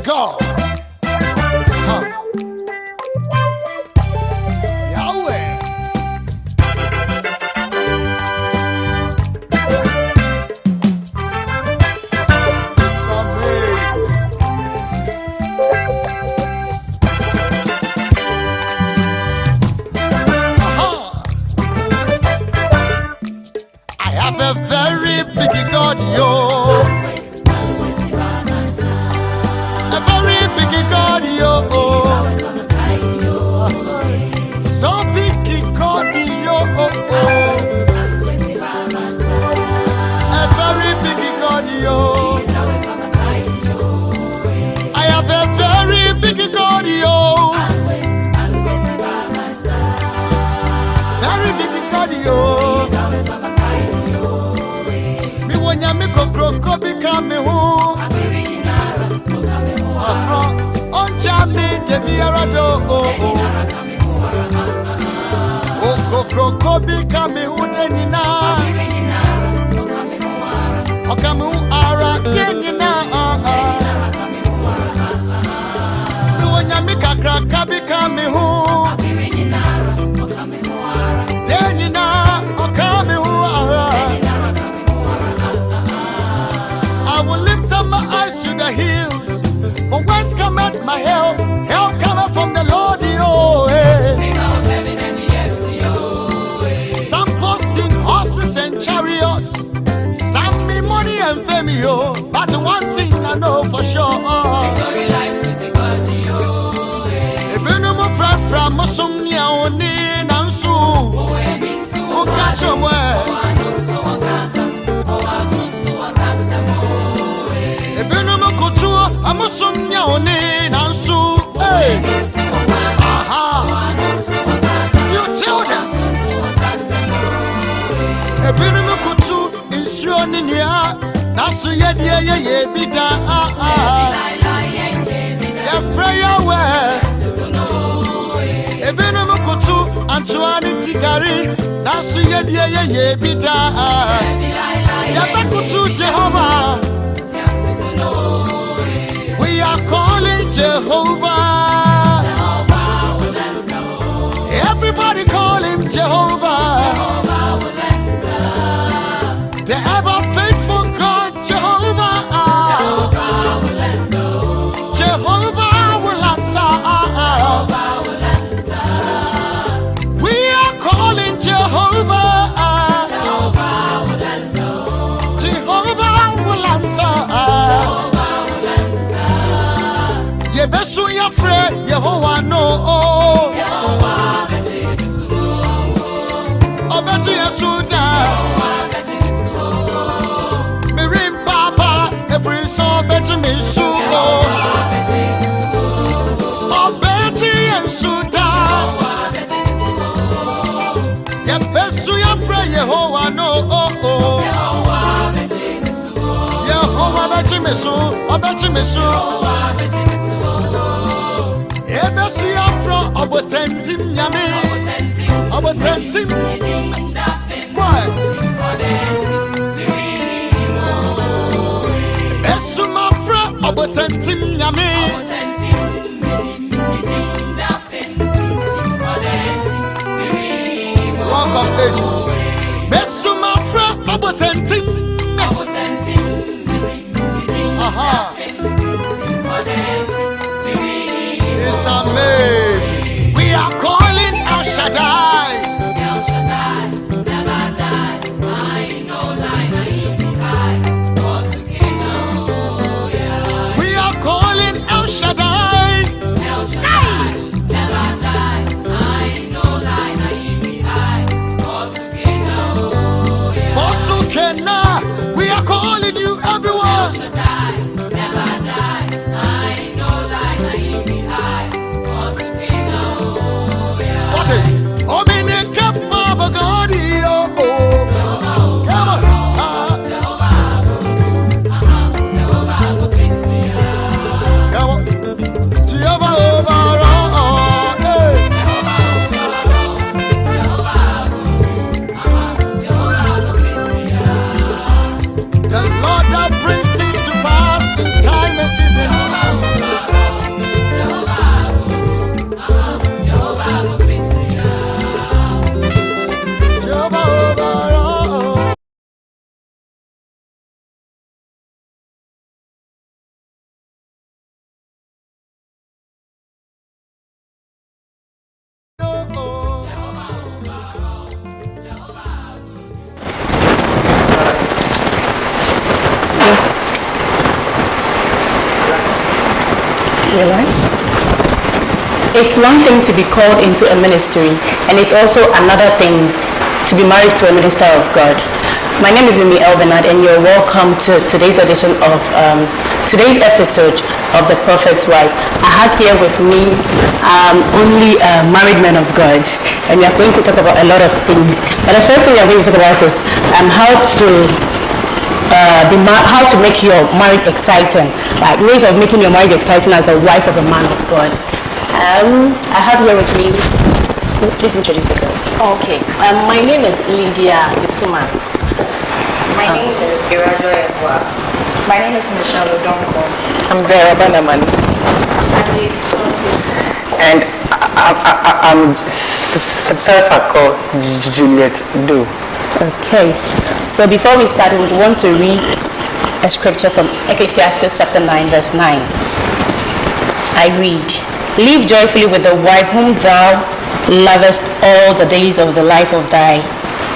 go. Yahweh. It's amazing. I have a very big God, yo. A very big God, yo. So big God, yo. A very big God, yo. I have a very big God, yo. Very big God, yo. Me want ya me go become me who. On Jamie, the Mirado. Oh, go become me who then na. Okamu ara kenina. Me want ya me kakra become me who. Then na okamu ara. I will lift up my eyes to the hills. For whence cometh my help? Help cometh from the Lord, oh, hey. Some posting horses and chariots, some me money and fame, yo. But one thing I know for sure, victory lies with God, yo. Even no more from Mosumnia on in and soon. Oh, catch your way. I'm a son, yon and so. Aha, you tell them. A minimum could do in Sion in ya. That's a ye, bida. Freya way. A minimum could do Antoine Tigari. That's a ye, bida. Yabaku to Jehovah. We are calling Jehovah. Everybody call him Jehovah. The ever faithful God, Jehovah. Jehovah will answer. We are calling Jehovah. Jehovah will answer. Besu ya fre Yehovah no. Yehovah beji besu. Obeji yesuda. Mirim papa every so beji mesu. Obeji yesuda. Ye besu ya fre Yehovah no. Yehovah beji besu. Yehovah beji mesu. Obeji mesu. Ebesi afro obotentim nyame obotentim why Esu afro obotentim nyame Rock of Ages Esu afro obotentim aha It's amazing. We are calling El Shaddai. El Shaddai, never die. I know lie, I be high. Also yeah. We are calling El Shaddai. El Shaddai, never die. I know lie, I be high. Also Really? It's one thing to be called into a ministry, and it's also another thing to be married to a minister of God. My name is Elbernard, and you're welcome to today's edition of today's episode of The Prophet's Wife. I have here with me only married men of God, and we are going to talk about a lot of things. But the first thing we are going to talk about is how to make your marriage exciting, like ways of making your marriage exciting as the wife of a man of God. I have here with me, please introduce yourself. Okay, my name is Lydia Isuma. My name is Irajo Ekwa. My name is Michelle Odonko. I'm Vera Banaman. And I'm Self-Called Juliet Do. Okay, so before we start, we would want to read a scripture from Ecclesiastes chapter 9, verse 9. I read, "Live joyfully with the wife whom thou lovest all the days of the life of thy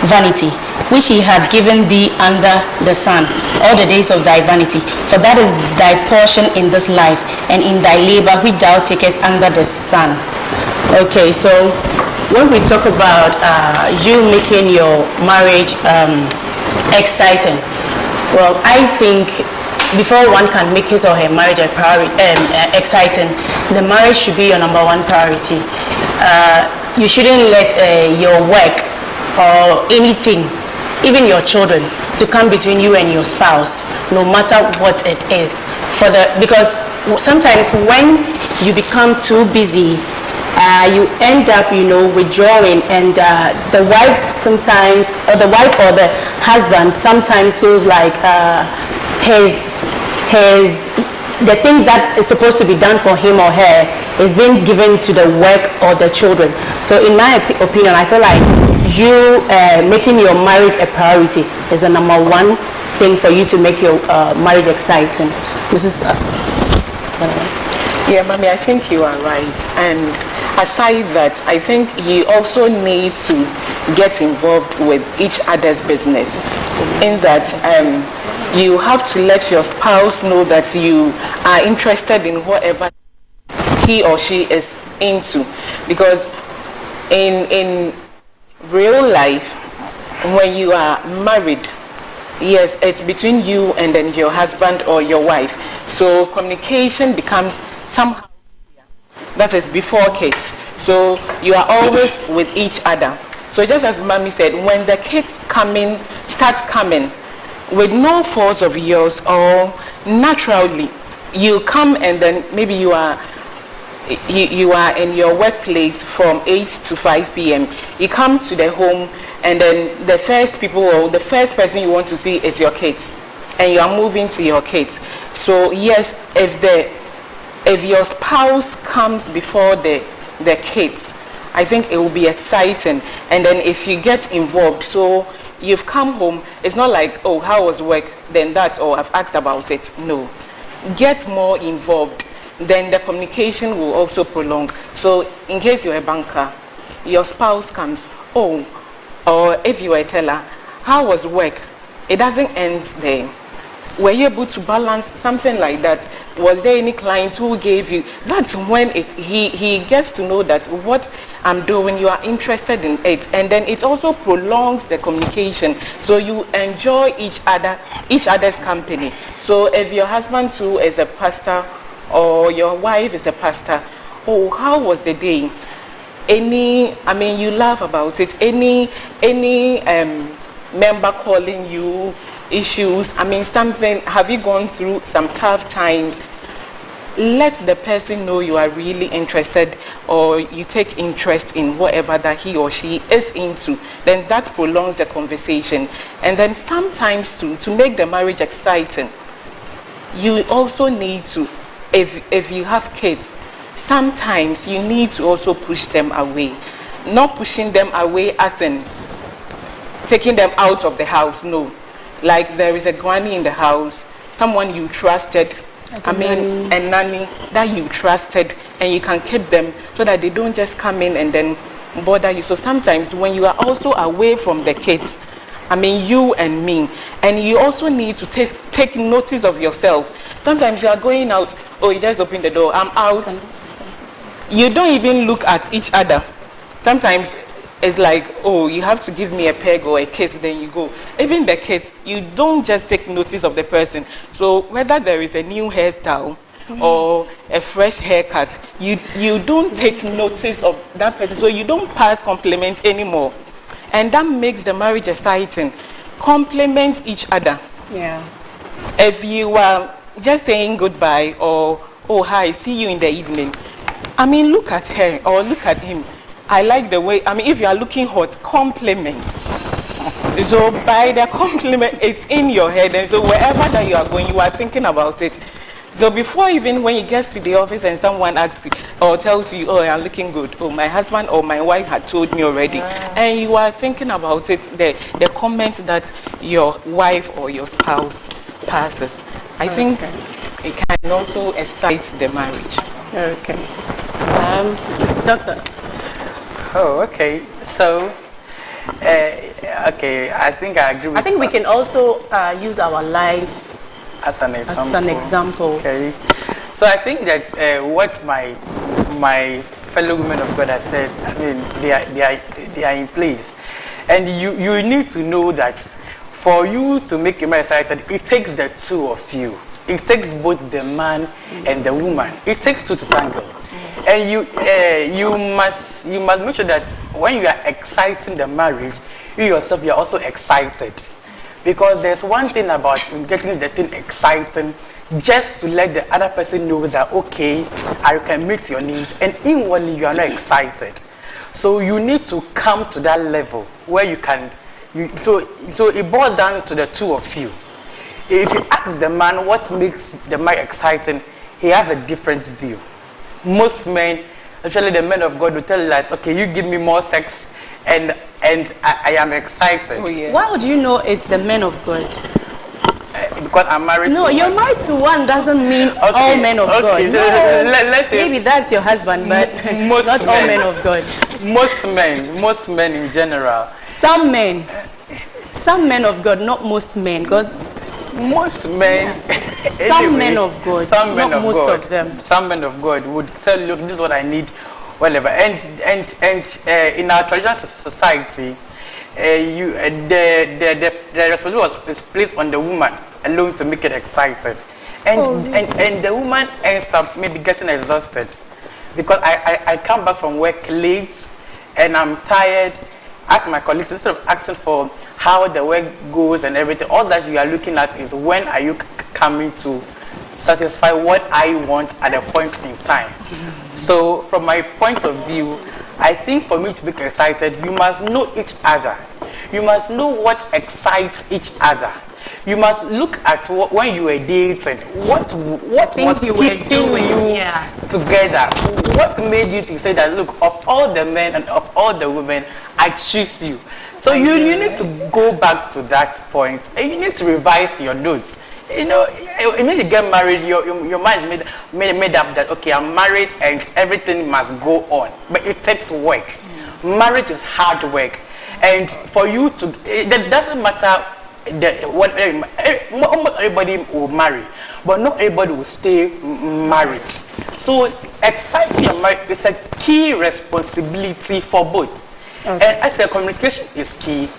vanity, which he had given thee under the sun, all the days of thy vanity. For that is thy portion in this life, and in thy labor which thou takest under the sun." Okay, so when we talk about you making your marriage exciting, well, I think before one can make his or her marriage a priority, exciting, the marriage should be your number one priority. You shouldn't let your work or anything, even your children, to come between you and your spouse, no matter what it is. Because sometimes when you become too busy, you end up, withdrawing, and the wife sometimes, or the wife or the husband sometimes feels like the things that is supposed to be done for him or her is being given to the work or the children. So in my opinion, I feel like you making your marriage a priority is the number one thing for you to make your marriage exciting. Mrs. Yeah, Mommy, I think you are right. And aside that, I think you also need to get involved with each other's business. In that, you have to let your spouse know that you are interested in whatever he or she is into. Because in real life, when you are married, yes, it's between you and then your husband or your wife. So communication becomes somehow easier. That is before kids. So you are always with each other. So just as Mommy said, when the kids start coming with no fault of yours, or naturally you come and then maybe you are in your workplace from 8 to 5 p.m. You come to the home, and then the first people or the first person you want to see is your kids, and you are moving to your kids. So yes, if your spouse comes before the kids, I think it will be exciting. And then if you get involved, so you've come home, it's not like, oh, how was work, then that's all, I've asked about it. No, get more involved, then the communication will also prolong. So in case you're a banker, your spouse comes, oh, or if you're a teller, how was work? It doesn't end there. Were you able to balance something like that? Was there any clients who gave you? That's when he gets to know that what I'm doing, you are interested in it. And then it also prolongs the communication. So you enjoy each other's company. So if your husband too is a pastor, or your wife is a pastor, oh, how was the day? You laugh about it. Any member calling you, issues, something, have you gone through some tough times? Let the person know you are really interested, or you take interest in whatever that he or she is into. Then that prolongs the conversation. And then sometimes to make the marriage exciting, you also need to, if you have kids, sometimes you need to also push them away. Not pushing them away as in taking them out of the house, no. Like there is a granny in the house, someone you trusted, a nanny that you trusted, and you can keep them so that they don't just come in and then bother you. So sometimes when you are also away from the kids, you and me, and you also need to take notice of yourself. Sometimes you are going out, oh, you just open the door, I'm out. You don't even look at each other. Sometimes it's like, oh, you have to give me a peg or a kiss, then you go. Even the kiss, you don't just take notice of the person. So whether there is a new hairstyle or a fresh haircut, you don't take notice of that person. So you don't pass compliments anymore. And that makes the marriage exciting. Compliment each other. Yeah. If you are just saying goodbye or, oh, hi, see you in the evening. I mean, look at her or look at him. I like the way, I mean, if you are looking hot, compliment. So by the compliment, it's in your head. And so wherever that you are going, you are thinking about it. So before even when you get to the office and someone asks you or tells you, oh, I'm looking good. Oh, my husband or my wife had told me already. And you are thinking about it, the comments that your wife or your spouse passes. I think it can also excite the marriage. Okay. Doctor. Oh, okay. So, okay, I think I agree with I think we can also use our life as an example. as an example. Okay. So I think that what my fellow women of God have said, I mean, they are in place. And you need to know that for you to make a man excited, it takes the two of you. It takes both the man and the woman. It takes two to tangle. And you must make sure that when you are exciting the marriage, you yourself, you are also excited. Because there's one thing about getting the thing exciting, just to let the other person know that, okay, I can meet your needs, and inwardly you are not excited. So you need to come to that level where you can, so it boils down to the two of you. If you ask the man what makes the man exciting, he has a different view. Most men, especially the men of God, will tell you that, okay, you give me more sex and I am excited. Oh, yeah. Why would you know it's the men of God? Because I'm married to one. No, you're married to one doesn't mean all men of God. No. Let's say maybe that's your husband, but most not all men of God. Most men in general. Some men of God, not most men. Most men. Some men of God, some men not of most God, of them. Some men of God would tell you, look, this is what I need, whatever. And in our traditional society, the responsibility is placed on the woman alone to make it excited, and the woman ends up maybe getting exhausted because I come back from work late and I'm tired. Ask my colleagues, instead of asking for how the work goes and everything, all that you are looking at is when are you coming to satisfy what I want at a point in time. So from my point of view, I think for me to be excited, you must know each other. You must know what excites each other. You must look at when you were dating, what was keeping you together. What made you to say that, look, of all the men and of all the women, I choose you. So you need to go back to that point and you need to revise your notes. You know, when you get married, your mind made up that, okay, I'm married and everything must go on. But it takes work. Marriage is hard work. And for you to, it doesn't matter, almost everybody will marry, but not everybody will stay married. So exciting your marriage is a key responsibility for both. Okay. And I said communication is key.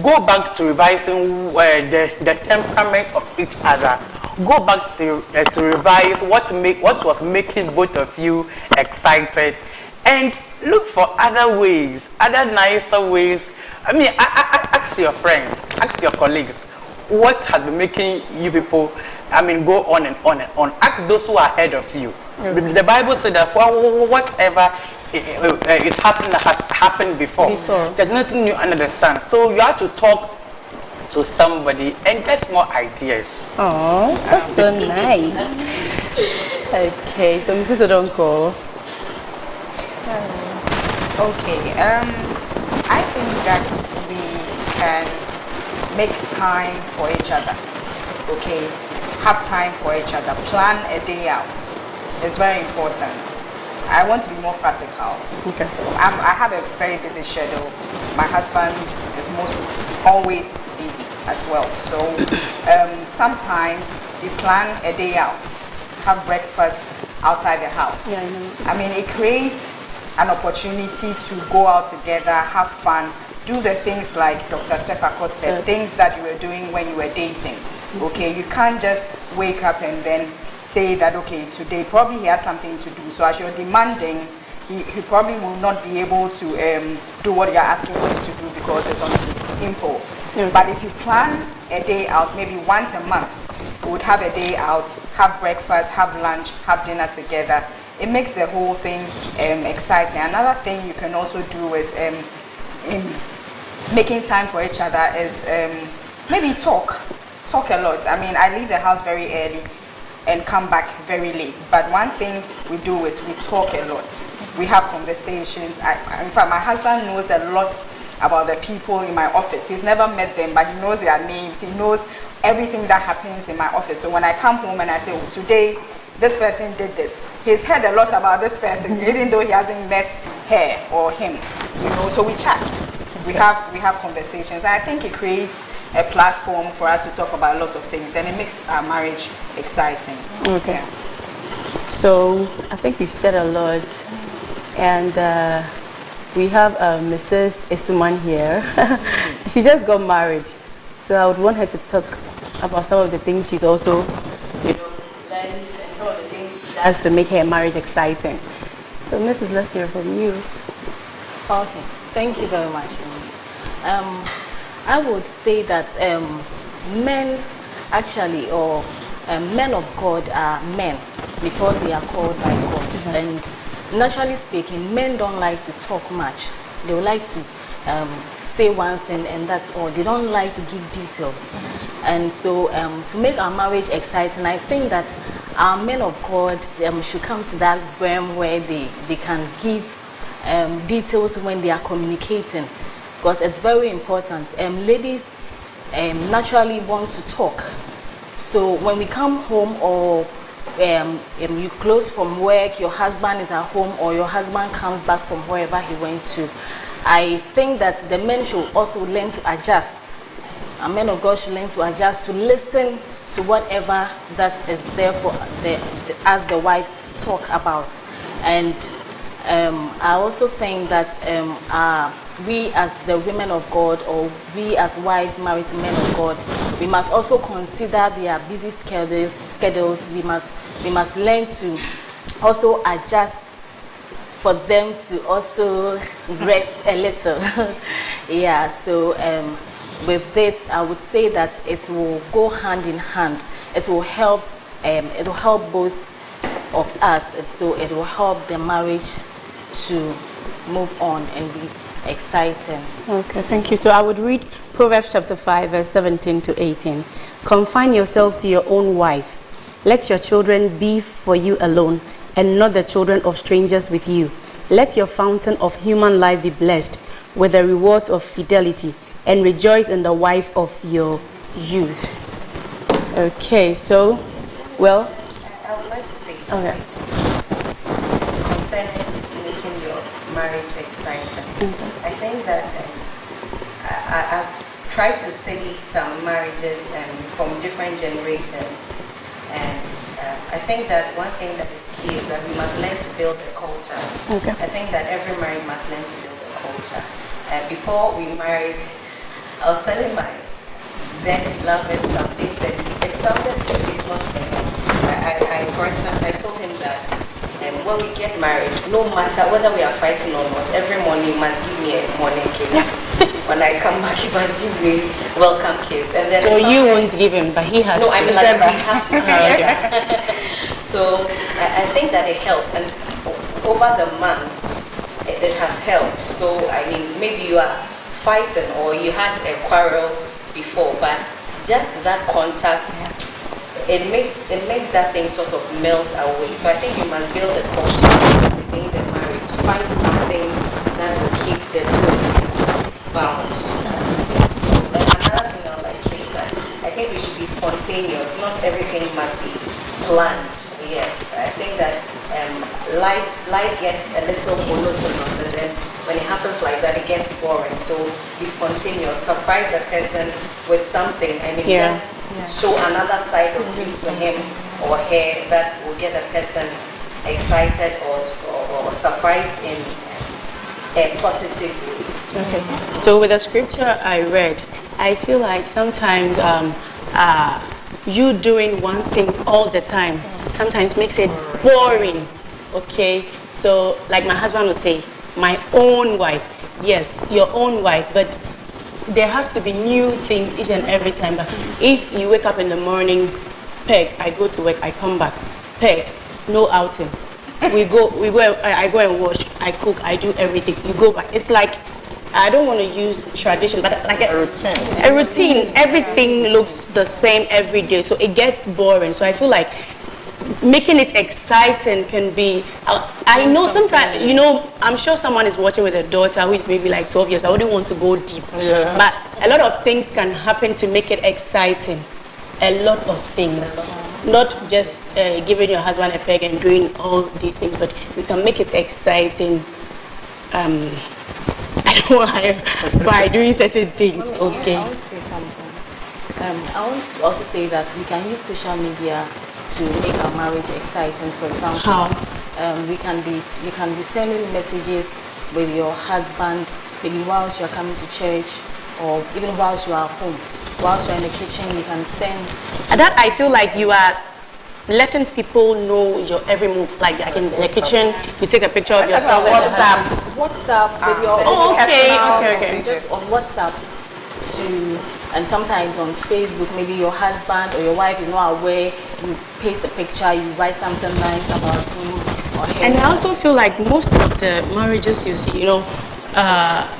Go back to revising the temperament of each other. Go back to revise what was making both of you excited, and look for other ways, other nicer ways. I mean, ask your friends, ask your colleagues, what has been making you people, I mean, go on and on and on. Ask those who are ahead of you. Okay. The Bible said that whatever is happening has happened before. There's nothing new under the sun. So you have to talk to somebody and get more ideas. Oh, that's so nice. Okay, so Mrs. Odonko. Okay, I think that we can make time for each other. Okay, have time for each other. Plan a day out. It's very important. I want to be more practical. Okay. I have a very busy schedule. My husband is always busy. as well. So sometimes you plan a day out, have breakfast outside the house. Yeah, I know. I mean, it creates an opportunity to go out together, have fun, do the things like Dr. Sefako said, things that you were doing when you were dating. Okay, you can't just wake up and then say that, okay, today probably he has something to do. So as you're demanding, he probably will not be able to do what you're asking him to do because it's on impulse. Okay. But if you plan a day out, maybe once a month, you would have a day out, have breakfast, have lunch, have dinner together. It makes the whole thing exciting. Another thing you can also do is in making time for each other is maybe talk a lot. I mean, I leave the house very early and come back very late. But one thing we do is we talk a lot. We have conversations. In fact, my husband knows a lot about the people in my office. He's never met them, but he knows their names. He knows everything that happens in my office. So when I come home and I say, oh, today this person did this, he's heard a lot about this person, even though he hasn't met her or him. You know, so we chat. We have conversations. And I think it creates a platform for us to talk about a lot of things, and it makes our marriage exciting. Okay. Yeah. So I think we've said a lot, and we have Mrs. Esuman here. She just got married, so I would want her to talk about some of the things she's also, learned, and some of the things she does to make her marriage exciting. So, Mrs., let's hear from you. Okay, thank you very much. I would say that men actually, or men of God are men before they are called by God. Mm-hmm. And naturally speaking, men don't like to talk much. They would like to say one thing and that's all. They don't like to give details. Mm-hmm. And so to make our marriage exciting, I think that our men of God should come to that realm where they can give details when they are communicating, because it's very important. Ladies naturally want to talk. So when we come home, or you close from work, your husband is at home, or your husband comes back from wherever he went to, I think that the men should also learn to adjust. A men of God should learn to adjust, to listen to whatever that is there for as the wives talk about. And I also think that we as the women of God, or we as wives married to men of God, we must also consider their busy schedules. We must learn to also adjust for them to also rest a little. Yeah, so with this, I would say that it will go hand in hand. It will help both of us, so it will help the marriage to move on and be exciting. Okay, thank you. So I would read Proverbs chapter 5, verse 17 to 18. Confine yourself to your own wife. Let your children be for you alone, and not the children of strangers with you. Let your fountain of human life be blessed with the rewards of fidelity, and rejoice in the wife of your youth. Okay, so, well, I would like to say something. Okay. Concerning making your marriage exciting. I think that I've tried to study some marriages from different generations, and I think that one thing that is key is that we must learn to build a culture. Okay. I think that every married must learn to build a culture. Before we married, I was telling my then beloved something, said it sounded good, it was for instance, I told him that when we get married, no matter whether we are fighting or not, every morning you must give me a morning kiss. When I come back, you must give me welcome kiss. And then So you won't give him, but he has to. No, I mean that we have to together. So I think that it helps, and over the months, it has helped. So I mean, maybe you are fighting or you had a quarrel before, but just that contact, it makes that thing sort of melt away. So I think you must build a culture within the marriage. Find something that will keep the two bound. So another thing I would like to say is that I think we should be spontaneous. Not everything must be planned. Yes, I think that life gets a little monotonous, and then when it happens like that, that it gets boring. So be spontaneous, surprise the person with something, and maybe just show another side of you to him or her that will get the person excited or surprised in a positive way. Okay. So with the scripture I read, I feel like sometimes you doing one thing all the time sometimes makes it boring. Okay. So like my husband would say, my own wife. Yes, your own wife, but there has to be new things each and every time. But if you wake up in the morning, Peg, I go to work, I come back, Peg, no outing. I go and wash, I cook, I do everything. You go back. It's like, I don't want to use tradition, but like a routine. Everything looks the same every day, so it gets boring. So I feel like making it exciting can be, I know sometimes, you know, I'm sure someone is watching with a daughter who is maybe like 12 years. I wouldn't want to go deep. Yeah. But a lot of things can happen to make it exciting. A lot of things. Not just giving your husband a peg and doing all these things, but we can make it exciting. I don't know by doing certain things. Okay. I want to say something. I want to also say that we can use social media to make our marriage exciting. For example, how you can be sending messages with your husband maybe whilst you are coming to church, or even whilst you are at home, whilst you are in the kitchen. You can send. And that I feel like you are letting people know your every move. Like in the kitchen, you take a picture of yourself. WhatsApp with your okay. Just on WhatsApp and sometimes on Facebook, maybe your husband or your wife is not aware, you paste a picture, you write something nice about him or her. And I also feel like most of the marriages you see, you know,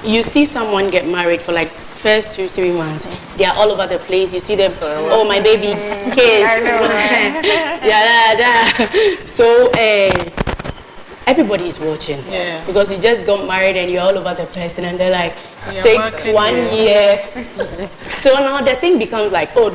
you see someone get married for like first 2-3 months, they are all over the place. You see them, oh my baby, kiss, So everybody is watching, because you just got married and you're all over the place, and they're like 1 year. So now the thing becomes like, oh,